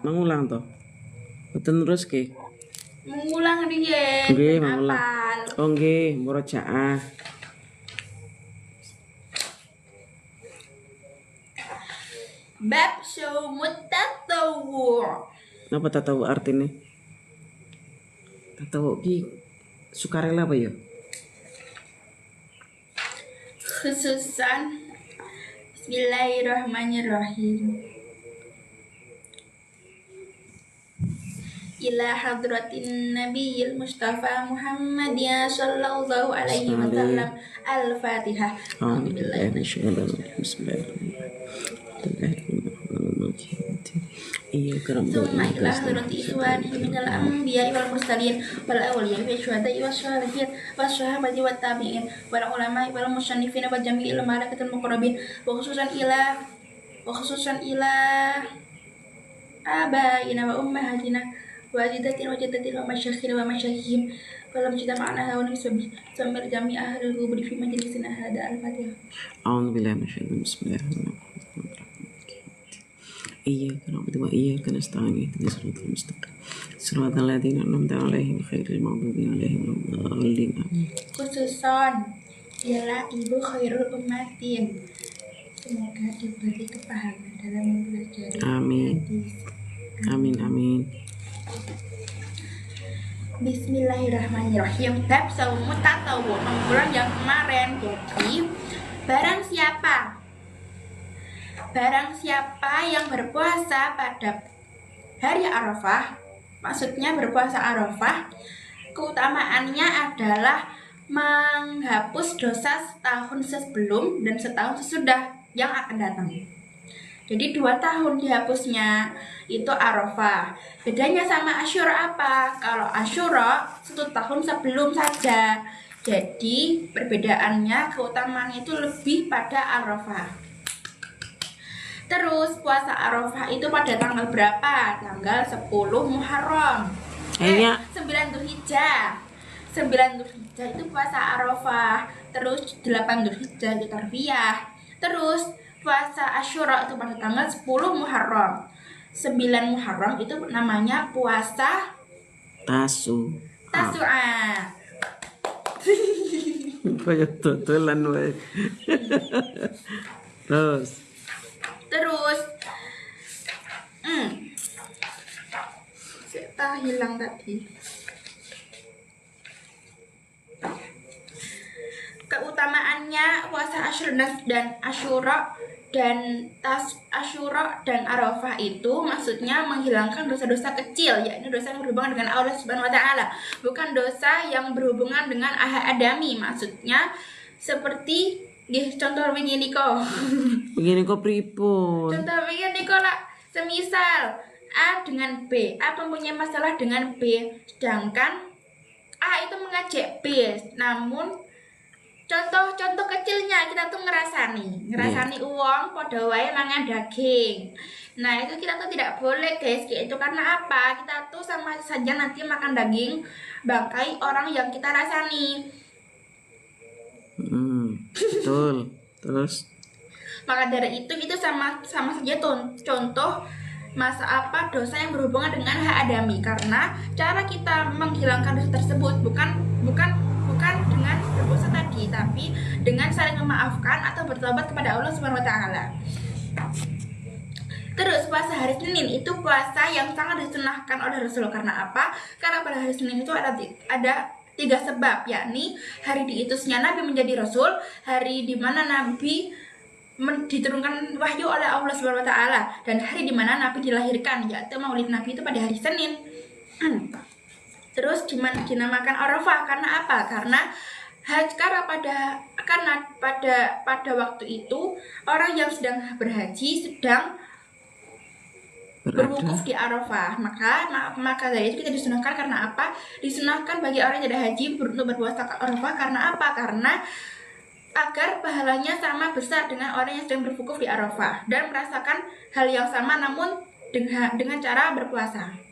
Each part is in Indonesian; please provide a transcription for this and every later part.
Mangulang toh. Boten terus ke. Mengulang dia. Nggih, mangulang. Hafal. Oh nggih, murojaah. Bab Syumut Tatawwu. Napa tahu artinya? Tahu ki sukarela apa ya? Khususan Bismillahirrahmanirrahim. Ila hadratin Nabiyil Mustafa Muhammadiyah sallallahu alaihi wasallam. Al-Fatihah. Alhamdulillah. Iya kerap Summa ila hadrati ikhwanihi minal anbiya'i wal mursalin wal awliya'i wal syuhada'i was sholihin was sahabati wat tabi'in wal ulama'i wal musannifin wa jami'il malaikatil muqarrabin wa khususan ila abaina wa ummahatina wa ajdatina wa jaddatina wa masyayikhina wa masyayikhihim walam kita ma'ana hawa nisbi sambil jami' ahlul kubri fi majlisina hada. Al-Fatihah. Alhamdulillah. Bismillahirrahmanirrahim. إياك نعبد وإياك نستعين اهدنا الصراط المستقيم صراط الذين أنعمت عليهم غير المغضوب عليهم ولا الضالين آمين. Khususon ialah ibu khairul ummatin. Semoga diberi kepahaman dalam mempelajari Amin. hadis. Amin amin. Bismillahirrahmanirrahim. Bab Shaumut Tatawwu, mengulang yang kemarin. Jadi Barang siapa yang berpuasa pada hari Arafah, maksudnya berpuasa Arafah, keutamaannya adalah menghapus dosa setahun sebelum dan setahun sesudah yang akan datang. Jadi 2 tahun dihapusnya itu Arafah. Bedanya sama Asyura apa? Kalau Asyura 1 tahun sebelum saja. Jadi perbedaannya keutamaannya itu lebih pada Arafah. Terus puasa Arafah itu pada tanggal berapa? Tanggal 10 Muharram. 9 Dzulhijjah. 9 Dzulhijjah itu puasa Arafah. Terus 8 Dzulhijjah itu Tarwiyah. Terus puasa Asyura itu pada tanggal 10 Muharram. 9 Muharram itu namanya puasa Tasu'a. Kayak tutulan wae. Terus kita hilang tadi. Keutamaannya puasa Asyura dan Arafah itu maksudnya menghilangkan dosa-dosa kecil, yakni dosa yang berhubungan dengan Allah Subhanahu wa taala, bukan dosa yang berhubungan dengan adami. Maksudnya seperti contoh begini kok. Begini kok pripun? Contoh begini kok lah, semisal A dengan B, A mempunyai masalah dengan B, sedangkan A itu mengajak B. Namun contoh kecilnya kita tuh ngerasani uang pada wae mangan daging. Nah, itu kita tuh tidak boleh guys, kayak itu karena apa? Kita tuh sama saja nanti makan daging bangkai orang yang kita rasani. Betul. Terus Maka dari itu sama saja contoh dosa yang berhubungan dengan hak adami, karena cara kita menghilangkan dosa tersebut bukan dengan berpuasa tadi, tapi dengan saling memaafkan atau bertobat kepada Allah Subhanahu wa taala. Terus puasa hari Senin itu puasa yang sangat disunahkan oleh Rasul. Karena apa? Karena pada hari Senin itu ada 3 sebab, yakni hari diutusnya Nabi menjadi Rasul, hari di mana Nabi diturunkan wahyu oleh Allah Subhanahu wa taala, dan hari di mana Nabi dilahirkan, yaitu Maulid Nabi itu pada hari Senin. Terus dinamakan Arafah karena apa? Karena pada waktu itu orang yang sedang berhaji sedang berwukuf di Arafah. Maka dari itu kita disunahkan. Karena apa? Disunahkan bagi orang yang tidak haji untuk berpuasa Arafah. Karena apa? Karena agar pahalanya sama besar dengan orang yang sedang berwukuf di Arafah dan merasakan hal yang sama namun dengan cara berpuasa.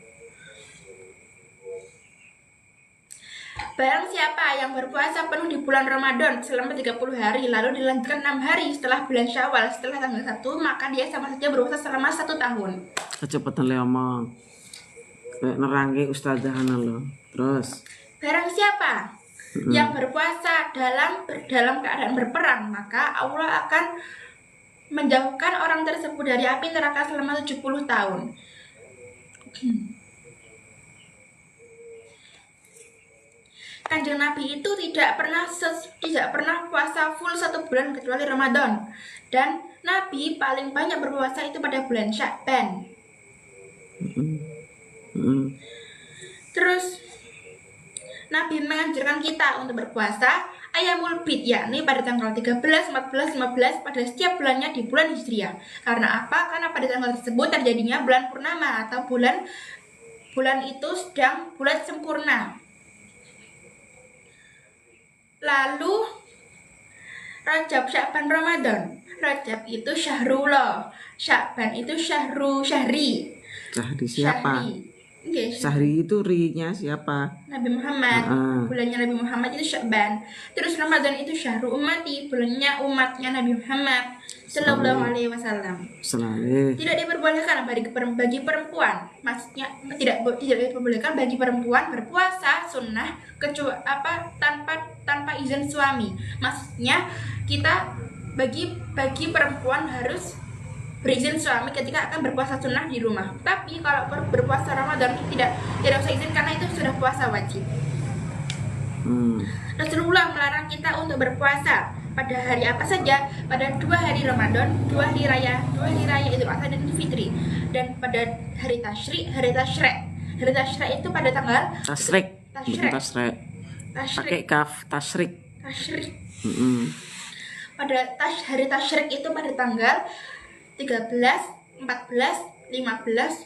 Barang siapa yang berpuasa penuh di bulan Ramadan selama 30 hari lalu dilanjutkan 6 hari setelah bulan Syawal setelah tanggal 1, maka dia sama saja berpuasa selama 1 tahun. Kecepatan le omong. Kayak nerangke ustazah lo. Terus Barang siapa yang berpuasa dalam keadaan berperang, maka Allah akan menjauhkan orang tersebut dari api neraka selama 70 tahun. Kanjeng Nabi itu tidak pernah puasa full 1 bulan kecuali Ramadan, dan Nabi paling banyak berpuasa itu pada bulan Sya'ban. Terus Nabi menganjurkan kita untuk berpuasa Ayyamul Bid, yakni pada tanggal 13, 14, 15 pada setiap bulannya di bulan Hijriah. Karena apa? Karena pada tanggal tersebut terjadinya bulan purnama atau bulan itu sedang bulan sempurna. Lalu Rajab, Sya'ban, Ramadan. Rajab itu syahrullah, Sya'ban itu syahri. Syahri siapa? Okay, Syahri itu ri-nya siapa? Nabi Muhammad. Bulannya Nabi Muhammad itu Sya'ban. Terus Ramadan itu syahrul ummati, bulannya umatnya Nabi Muhammad Sallallahu Alaihi Wasallam. Tidak diperbolehkan bagi perempuan, maksudnya tidak diperbolehkan bagi perempuan berpuasa sunnah kecuali tanpa izin suami. Maksudnya kita bagi perempuan harus berizin suami ketika akan berpuasa sunnah di rumah. Tapi kalau berpuasa Ramadan tidak usah izin karena itu sudah puasa wajib. Rasulullah melarang kita untuk berpuasa pada hari apa saja, pada 2 hari Ramadan, 2 hari raya Idul Adha dan Idul Fitri, dan pada hari Tasyrik. Hari Tasyrik itu pada tanggal Tasyrik. Pakai kaf, Tasyrik. Pada hari Tasyrik itu pada tanggal 13, 14, 15,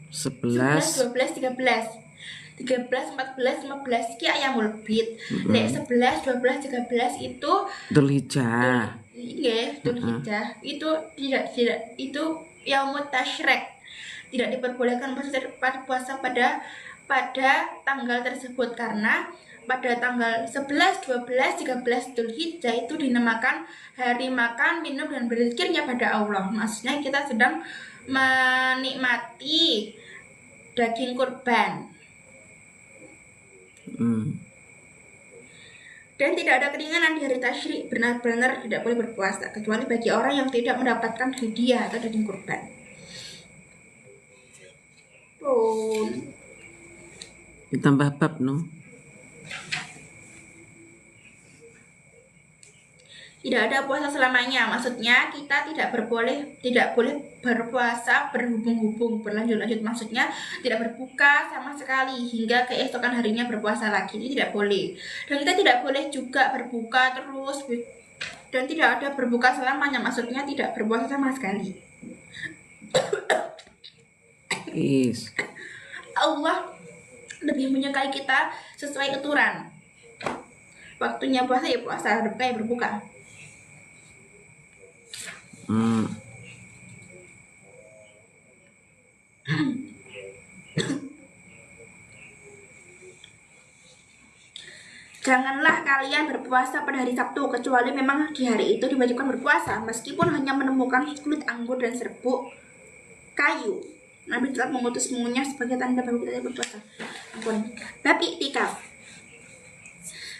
11, 12, 13. 13, 14, 15 ki Ayyamul Bid. Nek 11, 12, 13 itu Dzulhijjah. Iya, Dzulhijjah. Itu tidak itu Yaumut Tasyrik. Tidak diperbolehkan puasa pada tanggal tersebut karena pada tanggal 11, 12, 13 Dzulhijjah itu dinamakan hari makan, minum, dan berzikirnya pada Allah. Maksudnya kita sedang menikmati daging kurban. Dan tidak ada keringanan di hari Tasyrik, benar-benar tidak boleh berpuasa kecuali bagi orang yang tidak mendapatkan hadiah atau daging kurban. Ditambah bab no. Tidak ada puasa selamanya, maksudnya kita tidak boleh berpuasa berhubung-hubung, berlanjut-lanjut, maksudnya tidak berbuka sama sekali hingga keesokan harinya berpuasa lagi, ini tidak boleh. Dan kita tidak boleh juga berbuka terus, dan tidak ada berbuka selamanya, maksudnya tidak berpuasa sama sekali. Allah lebih menyukai kita sesuai aturan. Waktunya puasa ya puasa, kayak berbuka. Janganlah kalian berpuasa pada hari Sabtu kecuali memang di hari itu diwajibkan berpuasa, meskipun hanya menemukan kulit anggur dan serbuk kayu. Nabi telah mengutusmunya sebagai tanda bahwa kita berpuasa. Bab iktikaf.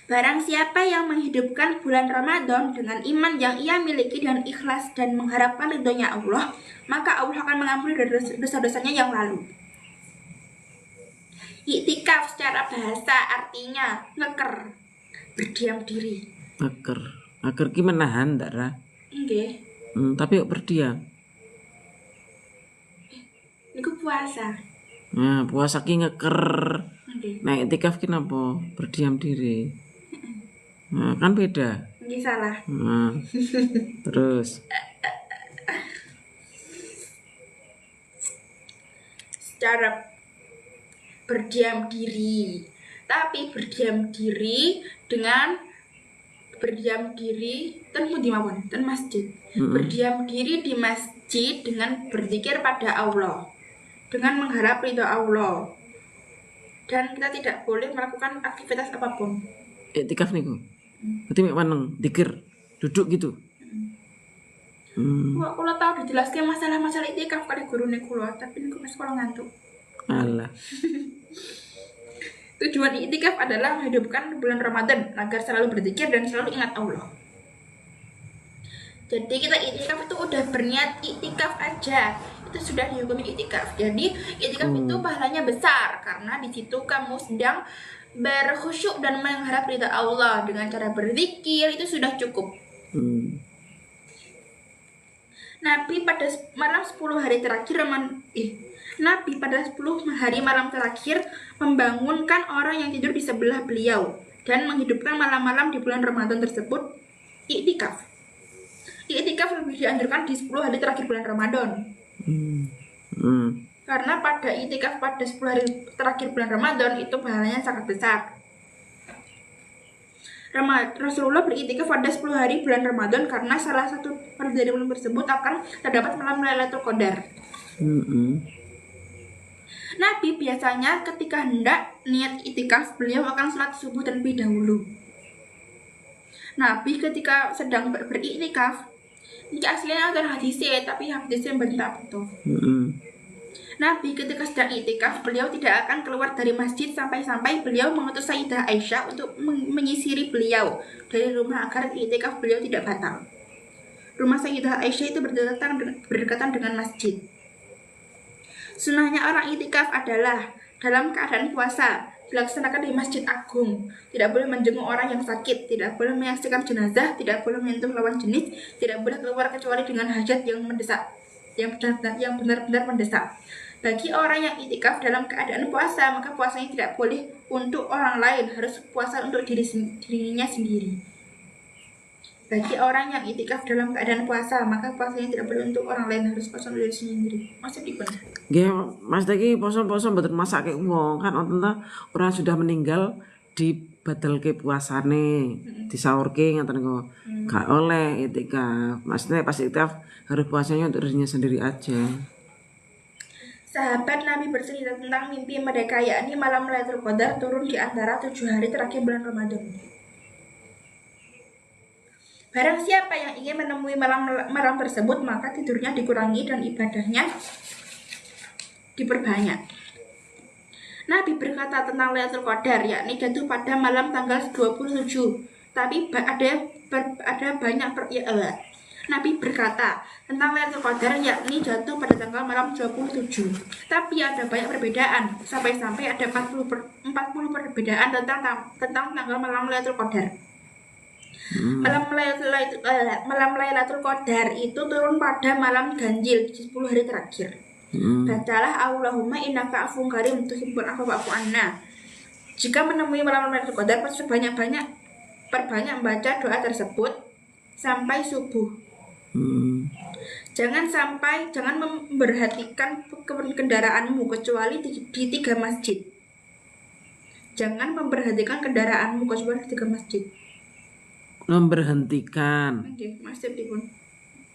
Barang siapa yang menghidupkan bulan Ramadan dengan iman yang ia miliki dan ikhlas dan mengharapkan ridhonya Allah, maka Allah akan mengampuni dosa-dosanya yang lalu. Iktikaf secara bahasa artinya ngeker, berdiam diri. Ngeker ki menahan ndak ra? Nggih. Tapi kok berdiam? Niku puasa. Nah, puasa ki ngeker. Nggih. Nah, iktikaf ki napa? Berdiam diri. Nah, kan beda. Nggih salah. Nah, terus secara berdiam diri, tapi berdiam diri ten pundi mawon, ten masjid. Berdiam diri di masjid dengan berzikir pada Allah, dengan mengharap ridho Allah, dan kita tidak boleh melakukan aktivitas apapun. Iktikaf niku. Berarti mek maneng dikir duduk gitu. Wah, kula tahu dijelaskan masalah-masalah iktikaf kali gurune kula, tapi niku wis kula ngantuk. Alah. Tujuan iktikaf adalah menghidupkan bulan Ramadan agar selalu berzikir dan selalu ingat Allah. Jadi kita iktikaf itu udah berniat iktikaf aja, itu sudah dihukumi iktikaf. Jadi iktikaf itu pahalanya besar karena di situ kamu sedang berkhusyuk dan mengharap ridha Allah dengan cara berzikir, itu sudah cukup. Nabi pada malam 10 hari terakhir Nabi pada 10 hari malam terakhir membangunkan orang yang tidur di sebelah beliau dan menghidupkan malam-malam di bulan Ramadan tersebut iktikaf. Iktikaf lebih dianjurkan di 10 hari terakhir bulan Ramadan. Karena pada iktikaf pada 10 hari terakhir bulan Ramadan itu pahalanya sangat besar. Rasulullah beriktikaf pada 10 hari bulan Ramadan karena salah satu dari bulan tersebut akan terdapat malam Lailatul Qadar. Nabi biasanya ketika hendak niat iktikaf, beliau akan sholat subuh terlebih dahulu. Nabi ketika sedang beriktikaf, ini aslinya ada hadisnya, tapi hadisnya bantah betul. Nabi ketika sedang iktikaf, beliau tidak akan keluar dari masjid sampai-sampai beliau mengutus Sayyidah Aisyah untuk menyisiri beliau dari rumah agar iktikaf beliau tidak batal. Rumah Sayyidah Aisyah itu berdekatan dengan masjid. Sunnahnya orang iktikaf adalah dalam keadaan puasa, dilaksanakan di Masjid Agung. Tidak boleh menjenguk orang yang sakit, tidak boleh menyaksikan jenazah, tidak boleh menyentuh lawan jenis, tidak boleh keluar kecuali dengan hajat yang mendesak, yang benar-benar mendesak. Bagi orang yang iktikaf dalam keadaan puasa, maka puasanya tidak boleh untuk orang lain, harus puasa untuk dirinya sendiri. Bagi orang yang iktikaf dalam keadaan puasa, maka puasanya tidak boleh untuk orang lain, harus puasa untuk diri sendiri. Maksud dipun? Nggih, Mas iki poso-poso mboten masake wong kan wonten ta orang sudah meninggal dibadalke puasane, disaurke ngoten niku. Gak oleh iktikaf. Maksudnya pas iktikaf harus puasanya untuk dirinya sendiri aja. Sahabat Nabi bercerita tentang mimpi mereka, yakni malam Lailatul Qadar turun di antara 7 hari terakhir bulan Ramadan. Barang siapa yang ingin menemui malam tersebut, maka tidurnya dikurangi dan ibadahnya diperbanyak. Nabi berkata tentang Lailatul Qadar, yakni jatuh pada malam tanggal 27. Tapi ada banyak Nabi berkata tentang Lailatul Qadar, yakni jatuh pada tanggal malam 27. Tapi ada banyak perbedaan, sampai-sampai ada 40 perbedaan tentang tanggal malam Lailatul Qadar. Malam Lailatul Qadar itu turun pada malam ganjil di 10 hari terakhir. Bacalah Allahumma innaka afuwwun karim tuhibbul afwa fa'fu anna. Jika menemui malam Lailatul Qadar, perbanyak membaca doa tersebut sampai subuh. Jangan memperhatikan kendaraanmu kecuali di 3 masjid. Jangan memperhatikan kendaraanmu kecuali di 3 masjid. Memberhentikan. Oke, masjid dipun.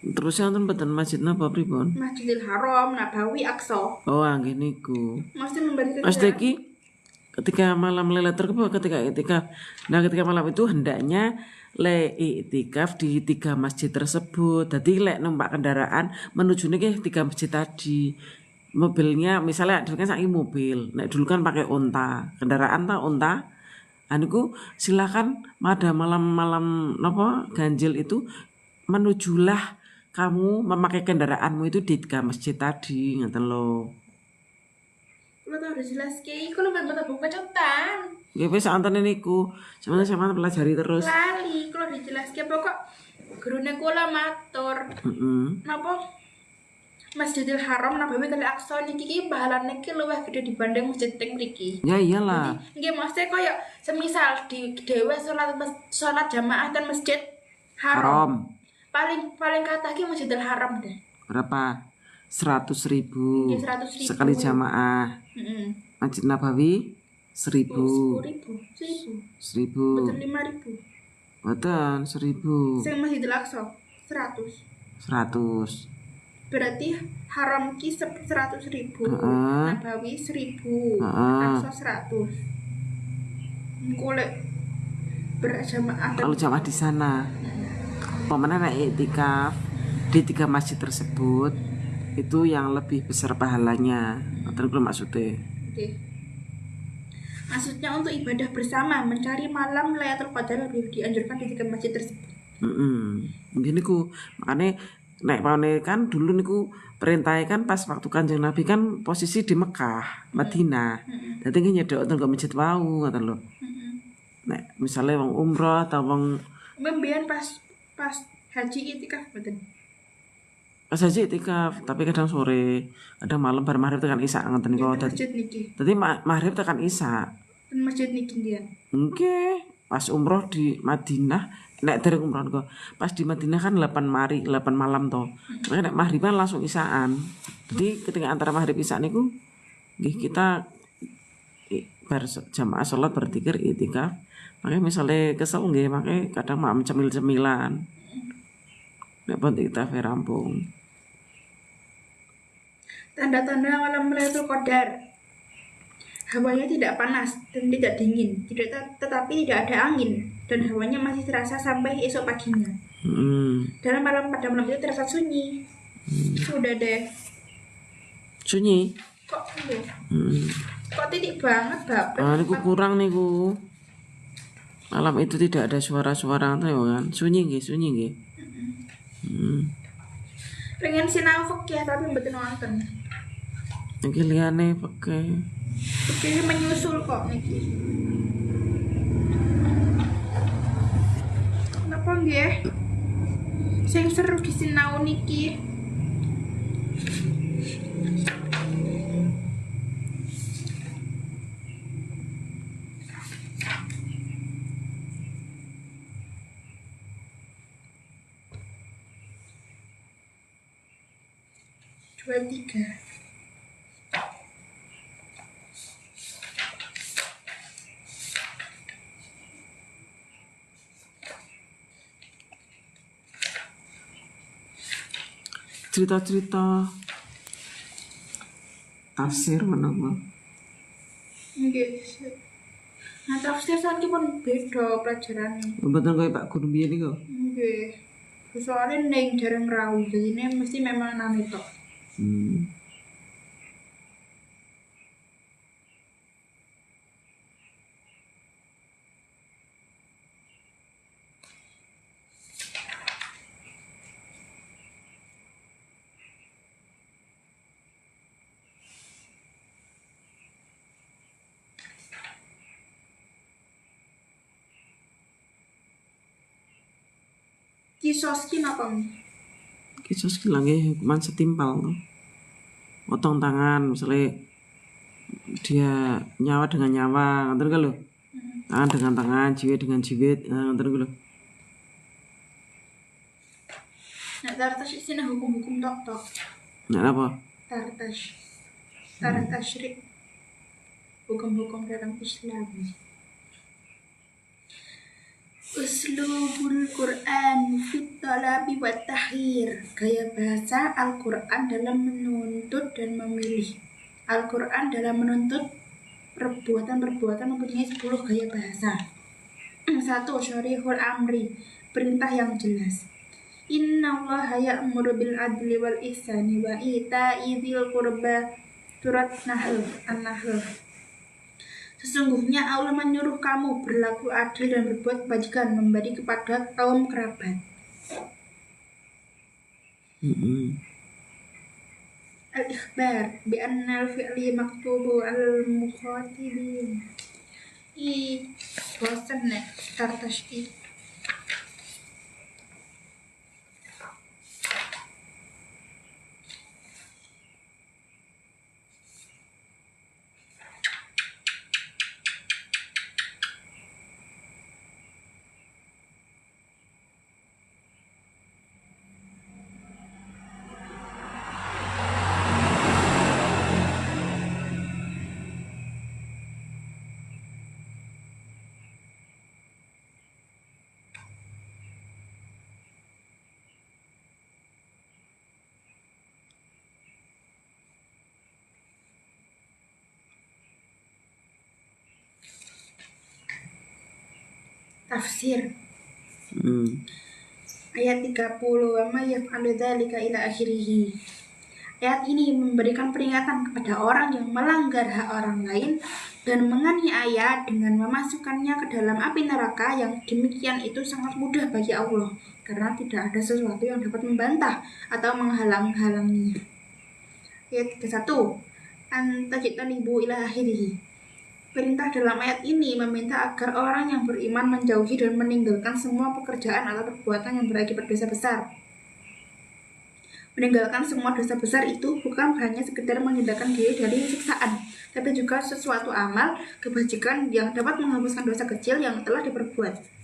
Terus yang mboten masjid napa pripun? Masjidil Haram, Nabawi, Aqsa. Oh, nggih niku. Maksud memberhentikan. Mas iki ketika malam Lailatul Qadar ketika iktikaf. Nah, ketika malam itu hendaknya iktikaf di 3 masjid tersebut. Jadi numpak kendaraan menuju nih 3 masjid tadi. Mobilnya misalnya dulu kan saiki mobil, nek dulu kan pakai unta, kendaraan ta unta. Aniku silakan pada malam-malam ganjil itu menujulah kamu memakai kendaraanmu itu di 3 masjid tadi, ngoten lho. Lo tau udah jelas ki, iku lo bener buka catatan. Ya wis antene niku, sampeyan pelajari terus. Lali, kalau dijelas ki pokok gurune kula matur. Napa? Masjidil Haram Nabawi kali Aqsa niki pahalane ki luwih gede dibanding masjid teng mriki. Ya iyalah. Nggih maksudnya koyo semisal di dhewe salat jamaah ten Masjid Haram. Paling kata ki Masjidil Haram deh. Berapa? 100.000. Ya, 100.000. Sekali jamaah. Masjid Nabawi 1.000. 1.000. Betul 5.000. Betul 1.000. Sing Masjidil Aqsa 100. berarti haram ki 100.000, Heeh. Nabawi 1.000, Heeh. Aqsa 100. Golek berjamaah Kalau jamaah di sana, pemenang naik iktikaf di 3 masjid tersebut itu yang lebih besar pahalanya. Ngoten kuwi maksudnya. Oke. Maksudnya untuk ibadah bersama mencari malam Lailatul Qadar lebih dianjurkan di 3 masjid tersebut. Mungkin niku makane nek paune kan dulu niku perintahnya kan pas waktu Kanjeng Nabi kan posisi di Mekah, Madinah. Dadi nggih nyedhok teng masjid wau ngoten lho. Nek misalnya wong umroh atau wong Membian pas haji itikaf betul. pas haji iktikaf, tapi kadang sore, kadang malam bar maghrib tekan isya ngoten niku. Masjid niki. Dadi maghrib tekan isya. Dan masjid niki dia. Nggih, pas umroh di Madinah, nek dereng umroh niku. Pas di Madinah kan 8 malam to. Makanya nek maghriban langsung isyaan. Jadi ketika antara maghrib isya niku nggih kita bar jamaah salat berzikir iktikaf. Makanya misalnya kesel nggih, makanya kadang malam cemil-cemilan. Nek pun iktikaf rampung. Tanda-tanda malam Lailatul Qadar. Hawanya tidak panas dan tidak dingin, tetapi tidak ada angin dan hawanya masih terasa sampai esok paginya. Dalam pada malam itu terasa sunyi. Udah deh. Sunyi. Kok enggak? Kok titik banget, Bapak? Niku kurang niku. Malam itu tidak ada suara-suara kan. Sunyi nggih. Pengen sinau fikih tapi mboten wonten. Iki liyane pakai Fikih menyusul kok niki. Napa nggih? Sing seru disinau niki. Dua tiga. cerita-cerita tafsir menapa. Nggih. Nah, tafsir sakit pun beda pelajarannya. Mboten kaya Pak Guru biyen niku. Nggih. Soalnya neng jarang rawuh, jadi ini mesti memang nami tok. Kisos ki napa? Kisos ki lange hukuman setimpal to. Potong tangan misalnya dia nyawa dengan nyawa, ngoten kan lho. Tangan dengan tangan, jiwit dengan jiwit, ngoten ku lho. Nek tartas isine hukum-hukum tok. Nek apa? Tartas syirik. Hukum-hukum dalam Islam. Uslubul Quran fit talabi wa tahir. Gaya bahasa Al-Quran dalam menuntut dan memilih. Al-Quran dalam menuntut perbuatan-perbuatan mempunyai 10 gaya bahasa. 1. Syarihul amri, perintah yang jelas. Innallaha ya'muru bil adli wal ihsani wa ita'i dzil qurba. Surat An-Nahl. Sesungguhnya Allah menyuruh kamu berlaku adil dan berbuat kebajikan, memberi kepada kaum kerabat. Al-ikhbar bi anna al-fi'li maktubu al-mukhatibin. Bosan nek tartashi. tafsir. Hmm. Ayat 30, wa may yaf'alu dzalika ila akhirih. Ayat ini memberikan peringatan kepada orang yang melanggar hak orang lain dan menganiaya dengan memasukkannya ke dalam api neraka, yang demikian itu sangat mudah bagi Allah karena tidak ada sesuatu yang dapat membantah atau menghalang-halanginya. Ayat 31, antajtanibu ila akhirih. Perintah dalam ayat ini meminta agar orang yang beriman menjauhi dan meninggalkan semua pekerjaan atau perbuatan yang berakibat dosa besar. Meninggalkan semua dosa besar itu bukan hanya sekedar menghindarkan diri dari siksaan, tapi juga sesuatu amal kebajikan yang dapat menghapuskan dosa kecil yang telah diperbuat.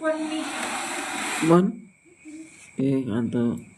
Pun nih. Mon, kantuk.